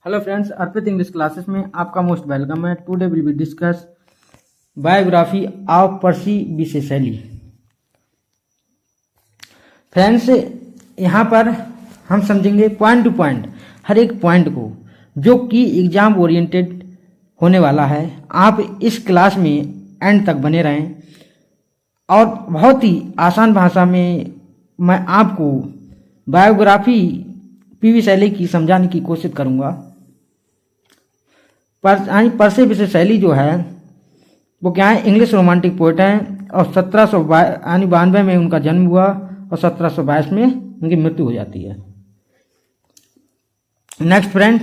Hello friends, अर्पित English classes में आपका most welcome है। Today will be discuss biography of Percy Bysshe शैली। Friends, यहाँ पर हम समझेंगे पॉइंट टू पॉइंट, हर एक पॉइंट को, जो कि एग्जाम ओरिएंटेड होने वाला है। आप इस क्लास में एंड तक बने रहें और बहुत ही आसान भाषा में मैं आपको बायोग्राफी पीवी शैली की समझाने की कोशिश करूँगा। पर्सी बिशे शैली जो है वो क्या है, इंग्लिश रोमांटिक पोएट हैं और 1792 में उनका जन्म हुआ और 1722 में उनकी मृत्यु हो जाती है। Next friend,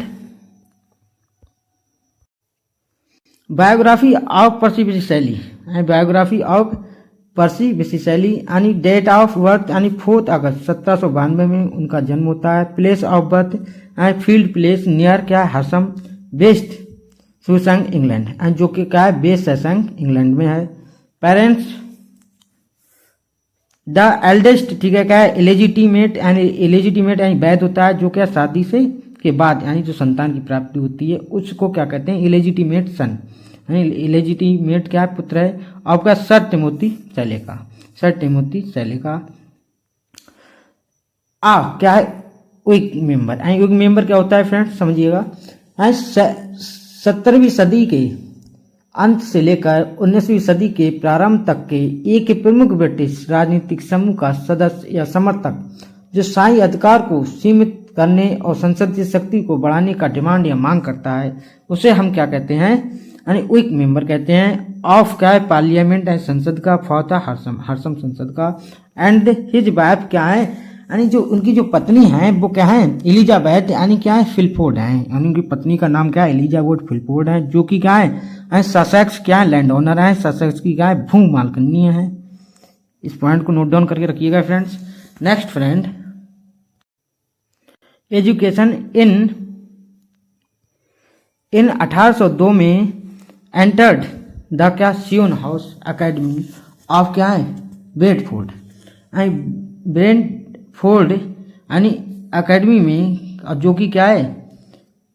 biography of Percy Bysshe शैली। बायोग्राफी ऑफ पर्सी बिशे शैली यानी डेट ऑफ बर्थ यानी 4 अगस्त 1792 में उनका जन्म होता है। Place of birth field place near क्या, हर्सम, वेस्ट सुसंग इंग्लैंड, जो कि क्या है, बेस ससंग इंग्लैंड में है। पेरेंट्स द एल्डेस्ट, ठीक है, क्या है, इलेजिटिमेट यानी वैध होता है, जो क्या शादी से के बाद यानी जो संतान की प्राप्ति होती है उसको क्या कहते हैं, इलेजिटिमेट सन। इलेजिटिमेट क्या है, पुत्र है। आपका सर टिमोथी शैले का। क्या है, वीक मेंबर क्या होता है फ्रेंड्स, समझिएगा। 17वीं सदी के अंत से लेकर 19वीं सदी के प्रारंभ तक के एक प्रमुख ब्रिटिश राजनीतिक समूह का सदस्य या समर्थक, जो शाही अधिकार को सीमित करने और संसदीय शक्ति को बढ़ाने का डिमांड या मांग करता है, उसे हम क्या कहते हैं, यानी वीक मेंबर कहते हैं। ऑफ क्या है, पार्लियामेंट है, संसद का। फॉर था हर्सम संसद का। एंड हिज वाइफ क्या है, यानी जो उनकी जो पत्नी है वो क्या है, एलिजाबेथ यानी क्या है, फिलफोर्ड है। यानी उनकी पत्नी का नाम क्या है, एलिजाबेथ फिलफोर्ड है, जो कि क्या है, ससेक्स क्या है, लैंड ओनर है। ससेक्स की क्या है, भू मालकिनी है। इस पॉइंट को नोट डाउन करके रखिएगा friends. Next friend, education in 1802 में एंटर्ड द क्या, सियोन हाउस एकेडमी ऑफ क्या है, ब्रेडफोर्ड यानी एकेडमी में, जो कि क्या है,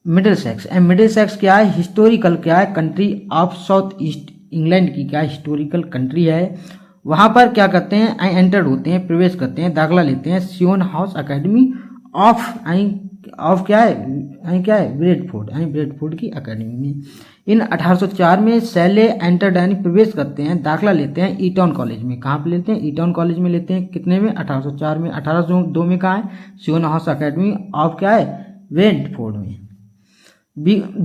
मिडिलसेक्स क्या है, हिस्टोरिकल क्या है, country of south east England की क्या हिस्टोरिकल कंट्री है। वहां पर क्या करते हैं, एंटर्ड होते हैं, प्रवेश करते हैं, दाखिला लेते हैं सियोन हाउस एकेडमी ऑफ क्या है, ब्रेडफोर्ड की एकेडमी में। इन 1804 में शैले एंटर्ड यानी प्रवेश करते हैं, दाखिला लेते हैं ईटॉन कॉलेज में। कहाँ पे लेते हैं, ईटॉन कॉलेज में लेते हैं। कितने में, 1804 में। 1802 में कहाँ है, सियोन हाउस एकेडमी ऑफ क्या है, ब्रेडफोर्ड में।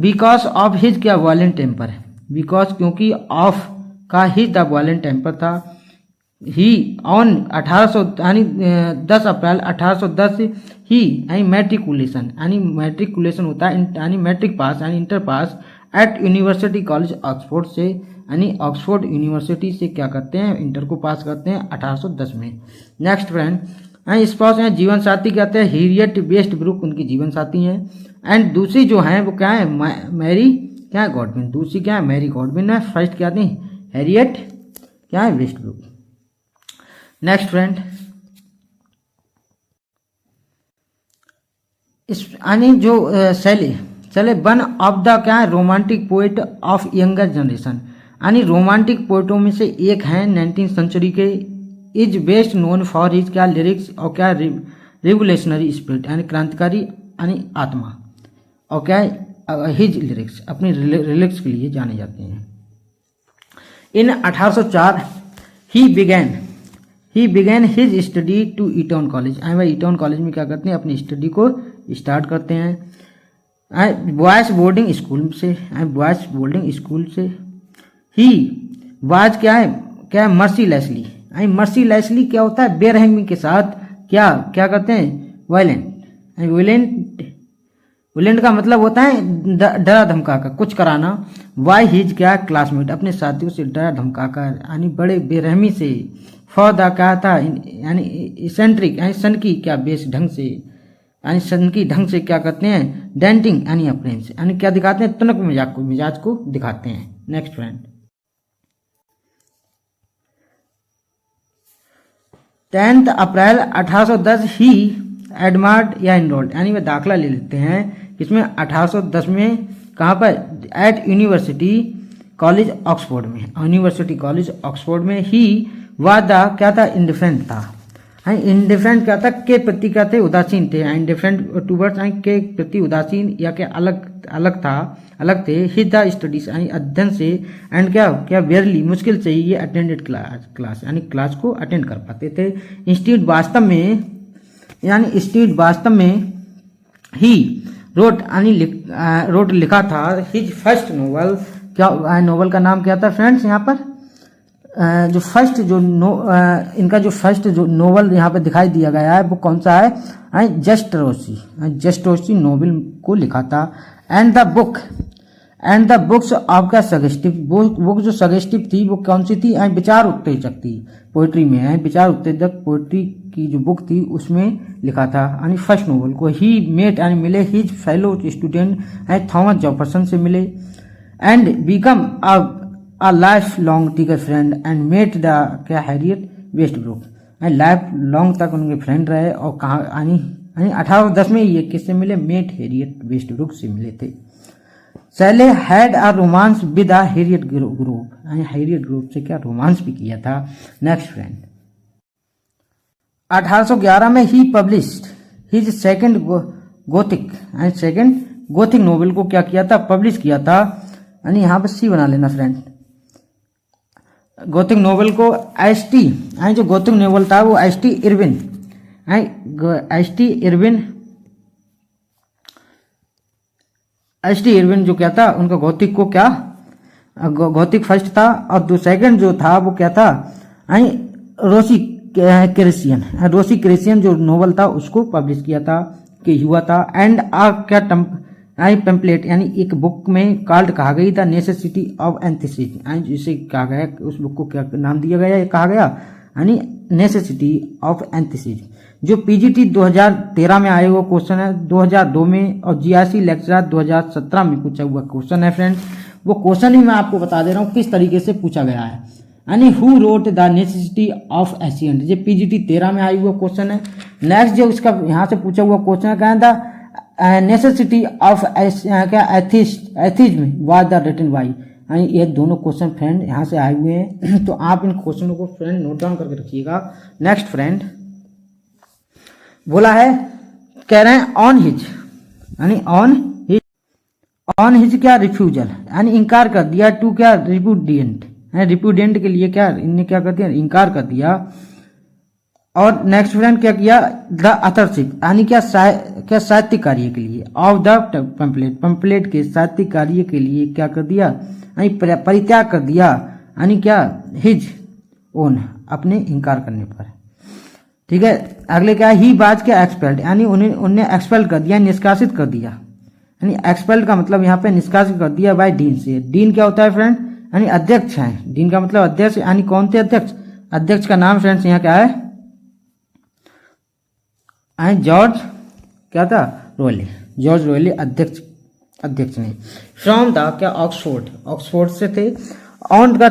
बिकॉज ऑफ हिज क्या, वायलेंट टेम्पर है। बिकॉज क्योंकि ऑफ का हिज द वायलेंट टेम्पर था। ही ऑन 10 अप्रैल 1810 ही यानी मैट्रिकुलेशन होता है, यानी मैट्रिक पास यानी inter pass at university college Oxford से, यानी ऑक्सफोर्ड यूनिवर्सिटी से क्या करते हैं, इंटर को पास करते हैं 1810 में। नेक्स्ट फ्रेंड, स्पाउस हैं, जीवन साथी कहते हैं, हैरियट वेस्ट ब्रुक उनकी जीवन साथी हैं। एंड दूसरी जो है वो क्या है, मैरी क्या है, गॉडविन। दूसरी क्या है, मैरी गॉडविन है। फर्स्ट क्या थी, हैरियट क्या है, वेस्ट ब्रुक। नेक्स्ट फ्रेंड, यानी जो शैले वन ऑफ द क्या है, romantic poet of younger generation, यानी रोमांटिक पोएटों में से एक है 19th सेंचुरी के। Is best known for his क्या, लिरिक्स और क्या, रिवोल्यूशनरी स्पिरिट यानी क्रांतिकारी यानी आत्मा, और क्या है, हिज लिरिक्स अपनी लिरिक्स के लिए जाने जाते हैं। In 1804 he began his study to Eton College. Eton College में क्या करते हैं, अपनी स्टडी को स्टार्ट करते हैं। बॉयज बोर्डिंग स्कूल से। ही वाज क्या है, मर्सीलेसली क्या होता है, बेरहमी के साथ क्या करते हैं, वायलेंट का मतलब होता है डरा धमका कर, कुछ कराना। वाई हिज क्या, क्लासमेट अपने साथियों से डरा धमका कर, यानी बड़े बेरहमी से। फॉर द क्या था, यानी इसेंट्रिक यानी सन की क्या, बेस ढंग से, यानी सन की ढंग से क्या करते हैं, डेंटिंग यानी अपरेंस यानी क्या दिखाते हैं, तुनक मिजाज को दिखाते हैं। नेक्स्ट फ्रेंड, 10 अप्रैल 1810 ही एडमार्ड या इनरोल्ड, यानी वे दाखिला ले लेते हैं किसमें 1810 में, कहाँ पर, एट यूनिवर्सिटी कॉलेज ऑक्सफोर्ड में, यूनिवर्सिटी कॉलेज ऑक्सफोर्ड में ही वादा क्या था, इंडिफरेंट था। इंडिफरेंट क्या था, के प्रति क्या थे, उदासीन थे। इंडिफरेंट टूवर्ड्स के प्रति उदासीन या क्या अलग थे। हिज द स्टडीज अध्ययन से, एंड क्या वेयरली मुश्किल से ये अटेंडेड क्लास यानी क्लास को अटेंड कर पाते थे। इंस्टीट्यूट वास्तव में ही रोट लिखा था हिज फर्स्ट नोवेल। क्या नोवेल का नाम क्या था फ्रेंड्स, यहाँ पर इनका जो फर्स्ट जो नोवेल यहाँ पे दिखाई दिया गया है वो कौन सा है, जस्ट रोसी नोवेल को लिखा था। एंड द बुक्स ऑफ का सजेस्टिव, बुक जो सजेस्टिव थी वो कौन सी थी, विचार उत्तेजक थी। पोइट्री में विचार उत्तेजक पोइट्री की जो बुक थी उसमें लिखा था। यानी फर्स्ट नोवेल को ही मेट मिले his fellow student Thomas Jefferson से मिले, and become a lifelong friend and met the क्या हैरियट वेस्टब्रुक, लाइफ लॉन्ग तक उनके फ्रेंड रहे। और कहाँ 1810 में ये किससे मिले, मेट हैरियट वेस्टब्रुक से मिले थे। Shelley had a romance with a Harriet Grove, Harriet Grove से क्या रोमांस भी किया था। नेक्स्ट फ्रेंड, 1811 में he published his second Gothic novel को क्या किया था, पब्लिश किया था। यानी यहाँ पर सी बना लेना फ्रेंड। गोथिक नोवेल को एस.टी. जो गोथिक नोवेल था वो एस.टी. इरविन जो क्या था, उनका गोथिक को क्या, गोथिक फर्स्ट था। और दो सेकंड जो था वो क्या था, रोसी क्रिश्चियन जो नोवेल था उसको पब्लिश किया था कि हुआ था। एंड क्या पेम्पलेट यानी एक बुक में कॉल्ड कहा गई था नेसेसिटी ऑफ एंथिसिस, जिसे कहा गया, उस बुक को क्या नाम दिया गया, कहा गया यानी नेसेसिटी ऑफ एंथिसिस, जो पीजीटी 2013 में आए हुआ क्वेश्चन है 2002 में, और जीआरसी लेक्चरर 2017 में पूछा हुआ क्वेश्चन है फ्रेंड्स। वो क्वेश्चन ही मैं आपको बता दे रहा हूँ किस तरीके से पूछा गया है। यानी who wrote the necessity of ancient, ये पीजीटी 13 में आई हुआ क्वेश्चन है। नेक्स्ट जो उसका यहाँ से पूछा हुआ क्वेश्चन है, कहना था necessity of atheism was the written by. ये दोनों क्वेश्चन फ्रेंड यहाँ से आए हुए हैं, तो आप इन क्वेश्चनों को फ्रेंड नोट डाउन करके रखिएगा। नेक्स्ट फ्रेंड बोला है, कह रहे हैं ऑन हिज, यानी ऑन हिज क्या रिफ्यूजल, यानी इनकार कर दिया। टू क्या रिपुडिएंट के लिए क्या इनने क्या कर दिया, इनकार कर दिया। और नेक्स्ट फ्रेंड क्या किया, द अथरशिप यानी क्या साहित्य कार्य के लिए, ऑफ द पंपलेट के साहित्य कार्य के लिए क्या कर दिया, यानी परित्याग कर दिया। यानी क्या, हिज ओन, अपने इनकार करने पर। ठीक है, अगले क्या, ही बाज क्या एक्सपेल्ड, यानी उन्हें एक्सपेल्ड कर दिया, निष्कासित कर दिया। यानी एक्सपेल्ड का मतलब यहाँ पे निष्कासित कर दिया बाय डीन से। डीन क्या होता है फ्रेंड, यानी अध्यक्ष है। डीन का मतलब अध्यक्ष, यानी कौन थे अध्यक्ष, अध्यक्ष का नाम फ्रेंड्स यहाँ क्या है, जॉर्ज क्या था, जॉर्ज रोयले अध्यक्ष ने। फ्रॉम द क्या ऑक्सफोर्ड से थे। ऑन द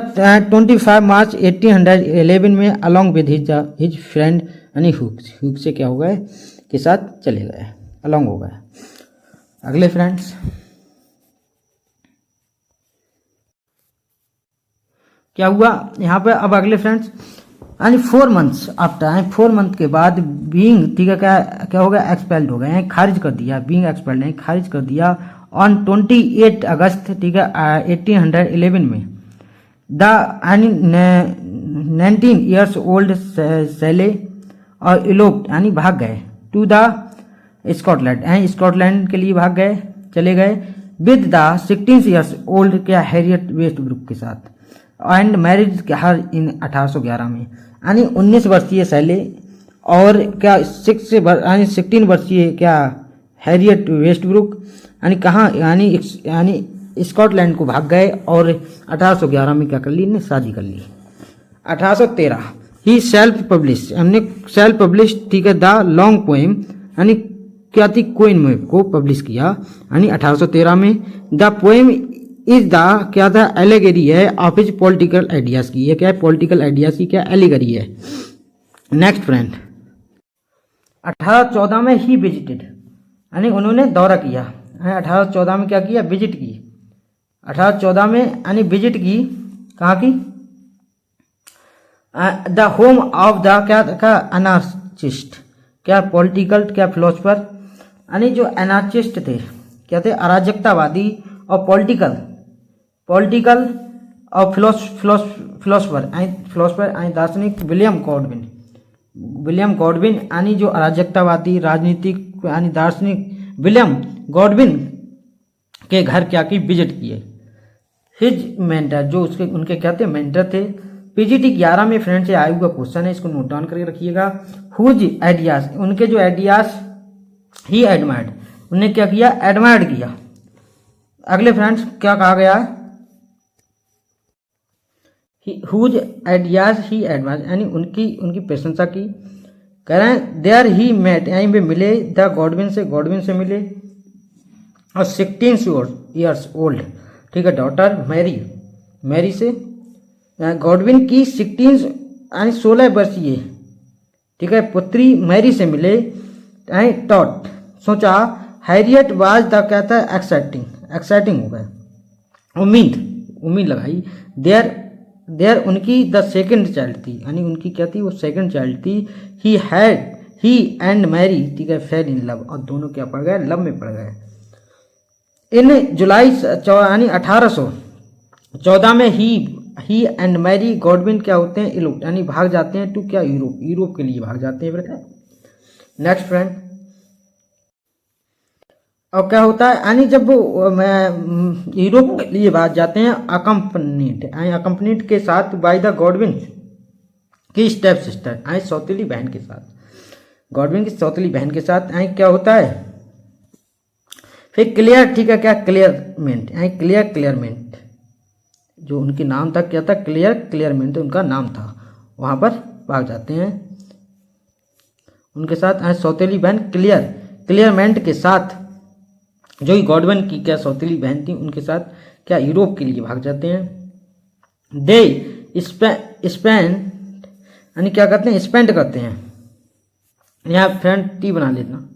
25 मार्च 1811 में अलॉन्ग विद हिज फ्रेंड यानी हुक से क्या हो गए, के साथ चले गए, अलॉन्ग हो गए। अगले फ्रेंड्स क्या हुआ यहाँ पे, अब अगले फ्रेंड्स यानी 4 मंथ्स आफ्टर, 4 मंथ के बाद बीइंग, ठीक है, क्या हो गया, एक्सपेल्ड हो गए, खारिज कर दिया। बीइंग एक्सपेल्ड है, खारिज कर दिया। ऑन 28 अगस्त, ठीक है, 1811 में द 19 ईयर्स ओल्ड सेले और इलोप्ड यानी भाग गए टू द स्कॉटलैंड, स्कॉटलैंड के लिए भाग गए, चले गए। विद द 16 ईयर्स ओल्ड क्या हैरियट वेस्टब्रुक के साथ, एंड मैरिज हर इन 1811 में। यानी 19 वर्षीय सैले और क्या 16 वर्षीय क्या हैरियट वेस्टब्रुक यानी कहाँ, यानी स्कॉटलैंड को भाग गए और 1811 में क्या कर ली, इन्हें शादी कर ली। 1813 ही सेल्फ पब्लिश, हमने सेल्फ पब्लिश, ठीक है, द लॉन्ग पोएम यानी क्या थी, कोइन को पब्लिश किया। यानी 1813 में द पोएम इज द क्या था, एलिगरी है ऑफ हिज पॉलिटिकल आइडियाज की। ये क्या है, पॉलिटिकल आइडियाज की क्या एलिगरी है। नेक्स्ट फ्रेंड 1814 में ही विजिटेड यानी उन्होंने दौरा किया, 1814 में क्या किया, विजिट की। 1814 में यानी विजिट की, कहाँ की, द होम ऑफ द क्या अनार्चिस्ट, क्या पॉलिटिकल, क्या फिलोसफर, यानी जो अनार्चिस्ट थे, क्या थे, अराजकतावादी और पॉलिटिकल और फिलोसफर दार्शनिक विलियम गॉडविन यानी जो अराजकतावादी राजनीतिक यानी दार्शनिक विलियम गॉडविन के घर क्या की, विजिट किए। हिज मेंटर, जो उसके उनके क्या थे, मेंटर थे। पीजीटी 11 में फ्रेंड से आया हुआ क्वेश्चन है, इसको नोट डाउन करके रखिएगा। हुज आइडियाज, उनके जो आइडियाज ही एडमायर्ड, उन्होंने क्या किया, एडमायर्ड किया। अगले फ्रेंड्स क्या कहा गया है, हुज आइडियाज ही एडमायर्ड, यानी उनकी प्रशंसा की। कह रहे हैं देयर ही मेट, यहीं पे मिले, द गॉडविन से मिले, और 16 ईयर्स ओल्ड, ठीक है, डॉटर मैरी से, गॉडविन की 16 यानी 16 वर्षीय, ठीक है, पुत्री मैरी से मिले। टॉट, सोचा, हैरियट वाज द, क्या था, एक्साइटिंग हो गए, उम्मीद लगाई। देयर उनकी द सेकंड चाइल्ड थी, यानी उनकी क्या थी, वो सेकंड चाइल्ड थी। ही एंड मैरी, ठीक है, फेल इन लव, और दोनों क्या पड़ गए, लव में पड़ गए। इन जुलाई यानी 1814 में ही एंड मैरी गॉडविन क्या होते हैं, इलोप्ट, यानी भाग जाते हैं टू क्या, यूरोप के लिए भाग जाते हैं। नेक्स्ट फ्रेंड, और क्या होता है, यानी जब वो यूरोप के लिए भाग जाते हैं, अकम्पनीड के साथ बाय द गॉडविन की स्टेप सिस्टर, सौतेली बहन के साथ, गॉडविन की सौतेली बहन के साथ। क्या होता है फिर क्लियर, ठीक है, क्या, क्लियरमेंट, जो उनके नाम था, क्या था, क्लियरमेंट उनका नाम था, वहाँ पर भाग जाते हैं उनके साथ। सौतेली बहन क्लियरमेंट के साथ, जो ही गॉडविन की क्या सौतेली बहन थी, उनके साथ क्या यूरोप के लिए भाग जाते हैं। दे स्पेंड, यानी क्या करते हैं, स्पेंड करते हैं, यहाँ फ्रेंड टी बना लेना,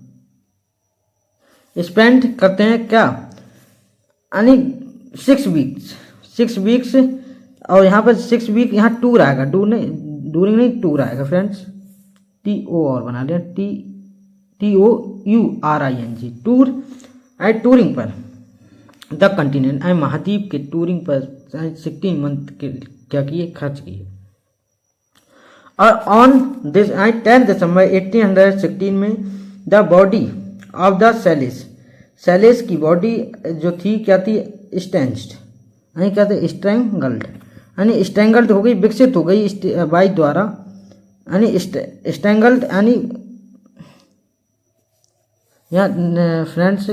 स्पेंड करते हैं क्या, यानी 6 वीक्स, और यहाँ पर 6 वीक, यहाँ टूर आएगा, डूरिंग नहीं, टूर आएगा फ्रेंड्स, TO और बना लिया, TOURING, टूर, टूरिंग पर, द कंटिनेंट, महाद्वीप के टूरिंग पर 16 मंथ के क्या किए, खर्च किए। और ऑन दिस 10 दिसंबर 1816 में द बॉडी ऑफ द सैलिस की बॉडी जो थी, क्या थी, स्टेंच्ड, क्या थे, स्ट्रैंगल्ड हो गई, विकसित हो गई बाई द्वारा, यानी स्ट्रैंगल्ड, यानी यहाँ फ्रेंड्स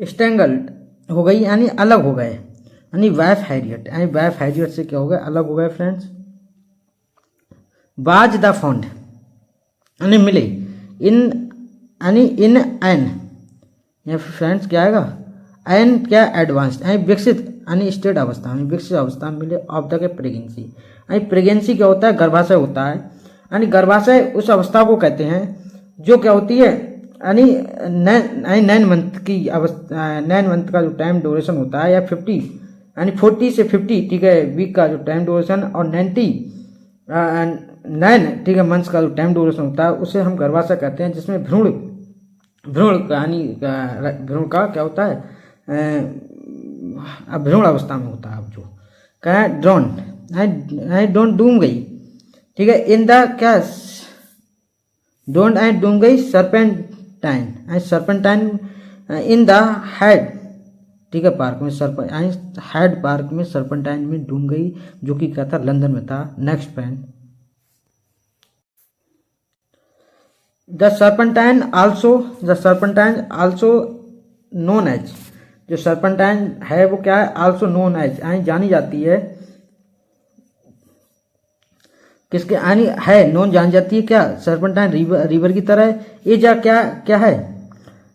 स्ट्रैंगल्ड हो गई, यानी अलग हो गए, यानी वाइफ हैरियट से क्या हो गए, अलग हो गए फ्रेंड्स। बाज द फाउंड, यानी मिले, इन एन, या फ्रेंड्स क्या आएगा, एन क्या, एडवांस्ड, विकसित, यानी स्टेट अवस्था में, विकसित अवस्था में मिले, ऑफ द प्रेगनेंसी, प्रेगनेंसी क्या होता है, गर्भाशय होता है, यानी गर्भाशय उस अवस्था को कहते हैं जो क्या होती है, यानी 9 मंथ की अवस्था, 9 मंथ का जो टाइम ड्यूरेशन होता है, या 50 यानी 40 से 50, ठीक है, वीक का जो टाइम ड्यूरेशन, और 99, ठीक है, मंथ्स का जो टाइम ड्यूरेशन होता है, उसे हम गर्भाशय कहते हैं, जिसमें भ्रूण यानी भ्रूण का क्या होता है, भ्रूण अवस्था में होता है। अब जो क्या है, डोंट डूम गई, ठीक है, इन द क्या, डोंट डूम गई, सर्पेंटाइन इन द हेड, ठीक है, पार्क में, हेड पार्क में सर्पेंटाइन में डूम गई, जो कि क्या था, लंदन में था। Next friend, the Serpentine also known as, जो सर्पेंटाइन है वो क्या है, आल्सो नोन एज, जानी जाती है, किसके, यानी है, नोन जानी जाती है, क्या, सर्पेंटाइन रिवर की तरह। ये क्या है,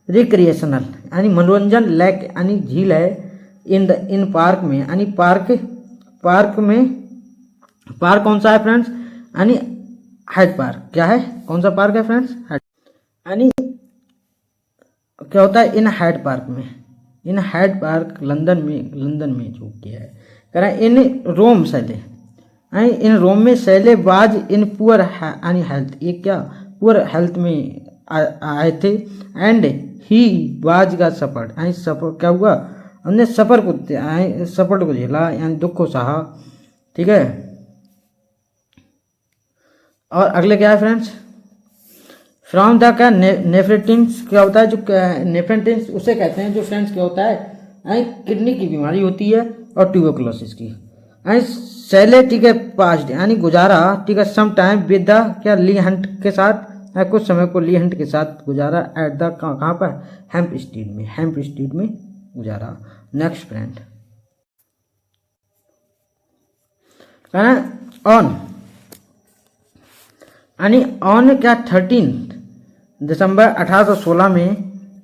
रिक्रिएशनल, यानी मनोरंजन, लेक, यानी झील है, इन पार्क में, यानी पार्क कौन सा है फ्रेंड्स, यानी हाइड पार्क, क्या है, कौन सा पार्क है फ्रेंड्स, यानी क्या होता है इन हाइड पार्क में, इन हाइड पार्क लंदन में जो किया है कह रहा है इन रोम शैले, इन रोम में शैले वाज इन पुअर यानी हेल्थ, ये क्या पुअर हेल्थ में आए थे। एंड ही वाज का सफर, यानी सफर क्या हुआ, हमने सफर को झेला यानी दुख को सहा। ठीक है, और अगले क्या है फ्रेंड्स, फ्रॉम द क्या नेफ्रेटिन्स क्या होता है, जो नेफ्रेटिन्स उसे कहते हैं जो फ्रेंड्स क्या होता है किडनी की बीमारी होती है और ट्यूबरकुलोसिस की। शैले ठीक है पास्ट यानी गुजारा, ठीक है सम टाइम विद द क्या ली हंट के साथ, कुछ समय को ली हंट के साथ गुजारा एट द कहाँ पर हेम्पस्टीड में गुजारा। नेक्स्ट फ्रेंड ऑन यानी ऑन क्या 13 दिसंबर 1816 में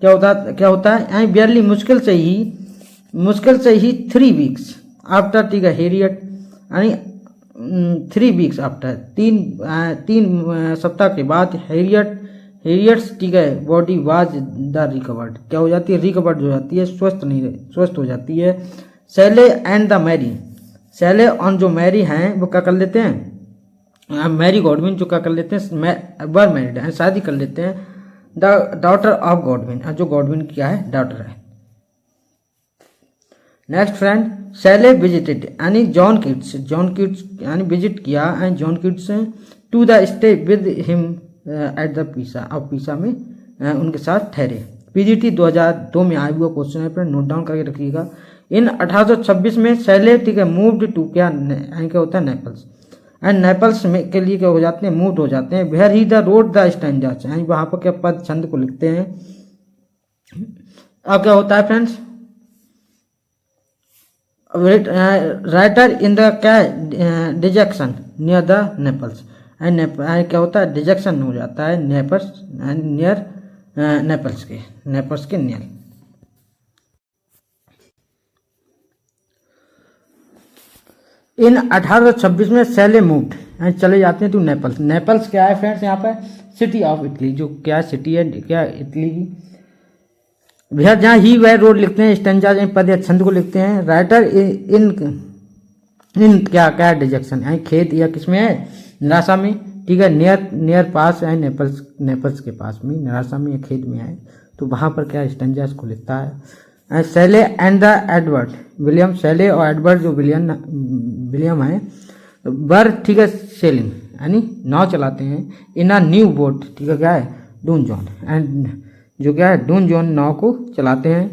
क्या होता है यानी बियरली मुश्किल से ही 3 वीक्स आफ्टर, ठीक है हेरियट यानी 3 वीक्स आफ्टर, तीन सप्ताह के बाद हेरियट्स ठीक है बॉडी वाज द रिकवर्ड, क्या हो जाती है रिकवर्ड हो जाती है, स्वस्थ हो जाती है। Shelley and the Mary, Shelley और जो मैरी हैं वो क्या कर लेते हैं, मैरी गॉडविन जो क्या कर लेते हैं वर मैरिड है, शादी कर लेते हैं द डॉटर ऑफ गॉडविन, जो गॉडविन की क्या है डॉटर है। नेक्स्ट फ्रेंड शैले विजिटेड यानी जॉन किट्स यानी विजिट किया and John Keats to the stay with him at the Pisa में उनके साथ ठहरे। पीजीटी 2002 में आया हुआ क्वेश्चन है, पर नोट डाउन करके रखिएगा। इन 1826 में शैले ठीक है मूव्ड टू क्या होता है नेपल्स, एंड नेपल्स में के लिए क्या हो जाते हैं मूव्ड हो जाते हैं। Where he the road the stanzas यानी वहाँ पर क्या पद छंद को लिखते हैं। अब क्या होता है फ्रेंड्स, राइटर इन द क्या है detection near the Naples, and क्या होता है डिजेक्शन हो जाता है नियर नेपल्स के नियर। इन 1826 में शैले मूव्ड चले जाते हैं टू नेपल्स। नेपल्स क्या है फ्रेंड्स, यहाँ पर सिटी ऑफ इटली, जो क्या सिटी है क्या इटली की। भैया जहाँ ही वह रोड लिखते हैं स्टेंजा पद या छंद को लिखते हैं। राइटर इन क्या डिजेक्शन यानी खेत या किसमें है निराशा में, ठीक है नियर पास है नेपल्स के पास में, निराशा में या खेत में है, तो वहाँ पर क्या स्टेंजा को लिखता है। Shelley and the Edward William, Shelley और एडवर्ड जो विलियम है बर ठीक है सेलिंग यानी नाव चलाते हैं इन अ न्यू बोट, ठीक है क्या है डून जॉन, एंड जो क्या है डून जॉन नाव को चलाते हैं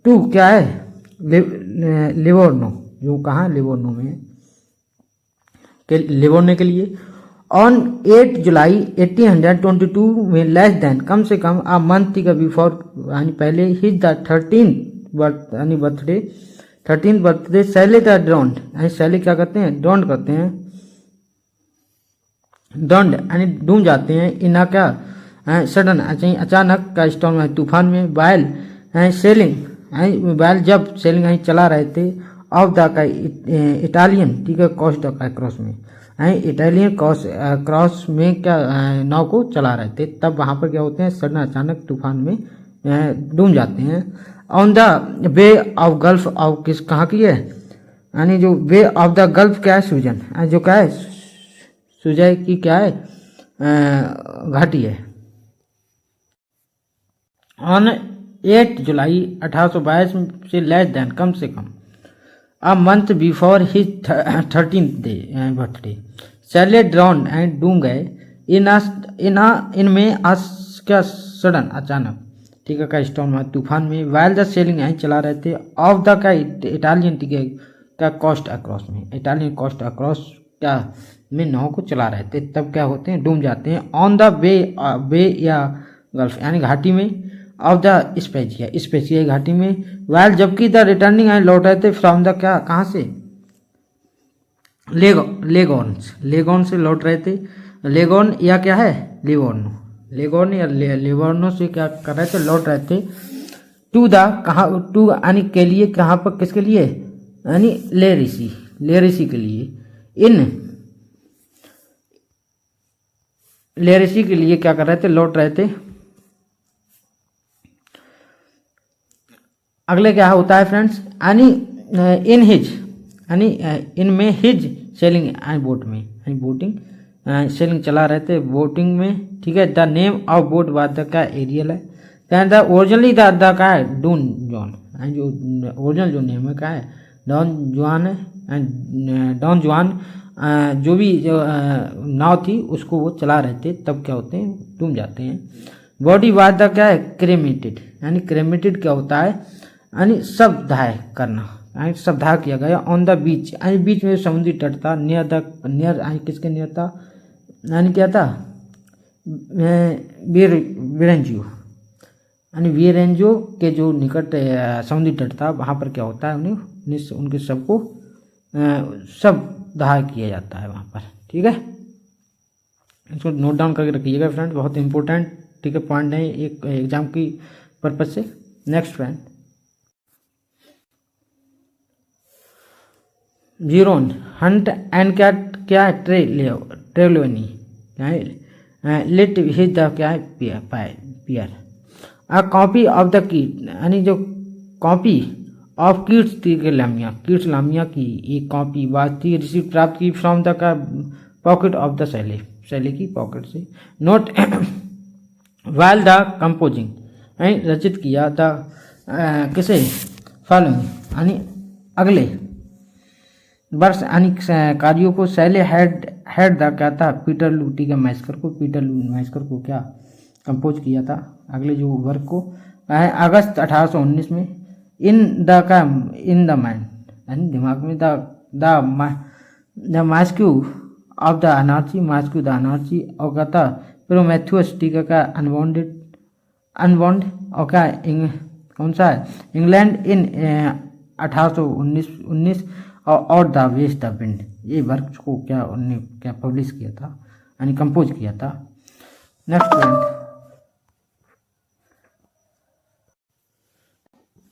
टू क्या है लिवोर्नो, जो कहाँ लिवोर्नो में लिवोर्नो के लिए। ऑन 8 जुलाई 1822 में लेस देन कम से कम आ मंथ ठीक है बिफोर यानी पहले his the 13th birthday Shelley the drowned यानी शैले क्या करते हैं डॉन्ड करते हैं, डॉन्ड यानी डूब जाते हैं इना क्या सडन अचानक का स्टॉर्म है तूफान में। वाइल सेलिंग जब सेलिंग यहीं चला रहे थे ऑफ द का इटालियन ठीक है कोस्ट द क्रॉस में इटालियन क्रॉस में क्या नाव को चला रहे थे, तब वहाँ पर क्या होते हैं सडन अचानक तूफान में डूब जाते हैं। On the way of gulf of किस कहाँ की है यानी जो वे ऑफ द गल्फ क्या है सूजन, जो क्या है सुजय की क्या है घाटी है। ऑन 8 जुलाई 1822 से लेस देन कम से कम a month before his 13th birthday Shelley drowned and डूब गए इनमें क्या सडन अचानक ठीक है का स्टॉर्म तूफान में। वाइल द सेलिंग यहीं चला रहे थे ऑफ द का इटालियन ठीक है का कोस्ट अक्रॉस में, इटालियन कोस्ट अक्रॉस क्या में नाव को चला रहे थे, तब क्या होते हैं डूब जाते हैं। ऑन द वे या गल्फ यानी घाटी में ऑफ द स्पेसिया घाटी में। वाइल जबकि द रिटर्निंग एंड लौट रहे थे फ्रॉम द क्या कहाँ से लेगोन से लौट रहे थे। लेगोन या क्या है लेगोन या लिवोर्नो से क्या कर रहे थे लौट रहे थे टू द कहाँ टू यानी के लिए कहाँ पर किसके लिए यानी लेरिसी के लिए। इन लेरिसी के लिए क्या कर रहे थे लौट रहे थे अगले क्या होता है फ्रेंड्स, यानी इन हिज, यानी इनमें हिज सेलिंग बोट में, यानी बोटिंग सेलिंग चला रहे थे बोटिंग में, ठीक है। The name of boat was the का एरियल है, द ओरिजिनली द का है डॉन जॉन, जो ओरिजिनल जो नेम है क्या है डॉन जुआन है, डॉन जुआन जो भी जो नाव थी उसको वो चला रहे थे, तब क्या होते हैं डूब जाते हैं। बॉडी वाज द क्या है क्रेमेटेड, यानी क्रेमेटेड क्या होता है, यानी शवदाह करना, यानी शवदाह किया गया ऑन द बीच, यानी बीच में समुद्री तट था, नियर द नियर यानी किसके नियर था, यानी क्या था वीरेंजियो, यानी वीरेंजियो के जो निकट समुद्री तट था वहाँ पर क्या होता है उन्हें उनके सबको शवदाह किया जाता है वहाँ पर, ठीक है। इसको नोट डाउन करके रखिएगा फ्रेंड, बहुत इंपॉर्टेंट, ठीक है, पॉइंट है एक एग्जाम की पर्पज से। नेक्स्ट फ्रेंड, जीरोन हंट एंड क्या ट्रेलोनी लिट हिज द क्या है पियर अ कॉपी ऑफ द कीट, यानी जो कॉपी ऑफ कीट्स लामिया की एक कॉपी बात थी रिसीव प्राप्त की फ्रॉम द का पॉकेट ऑफ द शैले की पॉकेट से। नोट वाइल द कंपोजिंग, यानी रचित किया द किसे फॉलोइंग, यानी अगले वर्ष यानी कार्यों को शैले हेड द क्या था पीटर लूटी के मैस्कर को क्या कंपोज किया था अगले जो वर्क को अगस्त 1819 में। इन द माइंड, यानी दिमाग में द मास्क्यू ऑफ द अनार्ची और क्या था प्रोमेथ्यूस टीका का अनबॉन्ड और क्या कौन सा है इंग्लैंड इन 1819 और द वेस्ट द विंड, ये वर्क को क्या उन्होंने क्या पब्लिश किया था यानी कंपोज किया था। Next point,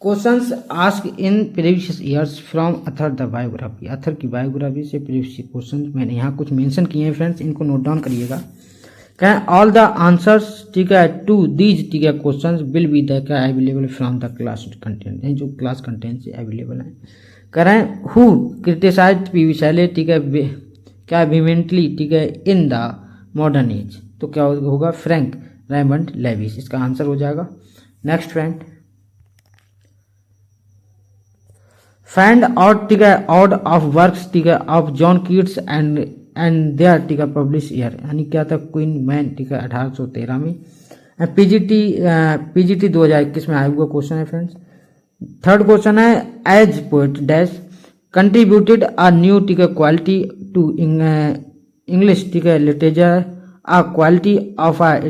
questions ask in previous years from author the biography, author की बायोग्राफी से प्रीवियस क्वेश्चंस मैंने यहाँ कुछ मेंशन किए हैं फ्रेंड्स, इनको नोट डाउन करिएगा। क्या ऑल द आंसर्स ठीक है टू दीज ठीक है क्वेश्चंस विल बी द क्या available from the class content, जो क्लास कंटेंट से अवेलेबल है। करें हु क्रिटिसाइज पीवी शैले ठीक है क्या विमेंटली ठीक है इन द मॉडर्न एज, तो क्या होगा फ्रैंक रेमंड लेविस, इसका आंसर हो जाएगा। नेक्स्ट फ्रेंड, फाइंड आउट ठीक है आउट ऑफ वर्क्स ठीक है of John Keats and there ठीक है पब्लिश ईयर, यानी क्या था क्वीन मैन ठीक है 1813 में। पीजीटी 2021 में आया हुआ क्वेश्चन है फ्रेंड्स। थर्ड क्वेश्चन है as poet dash contributed a new ठीक है क्वालिटी टू इंग्लिश ठीक है literature a quality of a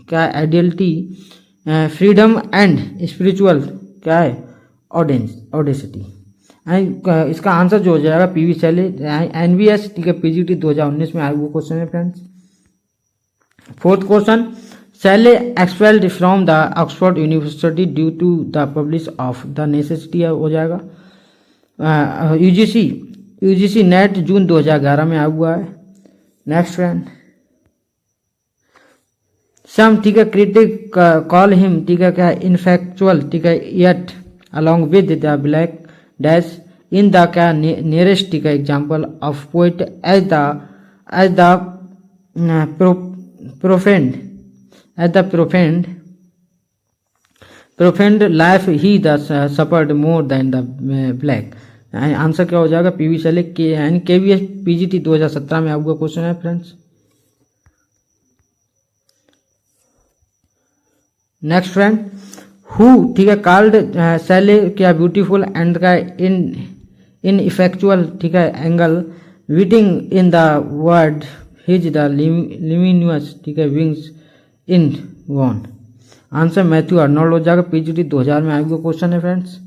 क्या आइडियलिटी फ्रीडम एंड स्पिरिचुअल क्या है ऑडेसिटी, इसका आंसर जो हो जाएगा पीवी शैले एनवीएस ठीक है पीजीटी 2019 में आया हुआ क्वेश्चन है friends. Fourth question Shelley expelled from the Oxford University due to the publish of the necessity हो जाएगा। यूजीसी नेट जून 2011 में आया हुआ है। नेक्स्ट फ्रेंड, सम ठीक है क्रिटिक कॉल हिम ठीक है क्या इनफैक्चुअल ठीक है yet along with the black dash in the क्या nearest ठीक है example of poet as the profaned life he thus suffered more than the black, answer क्या हो जाएगा पीवी शैले के यानी केवीएस पीजीटी 2017 में आया क्वेश्चन है फ्रेंड्स। नेक्स्ट फ्रेंड, हु ठीक है कॉल्ड शैले क्या ब्यूटीफुल एंड का इन इफेक्चुअल ठीक है angel beating in the void his the luminous ठीक है wings in vain, answer Matthew Arnold हो जाएगा पीजीटी 2000 में आया हुआ क्वेश्चन है फ्रेंड्स।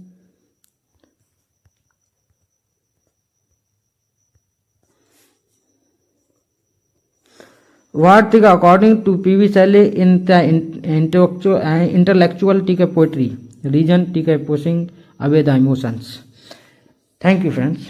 What ठीक है according to PV Shelley in the intellectual ठीक है पोएट्री रीजन ठीक है pushing away the emotions. Thank you friends.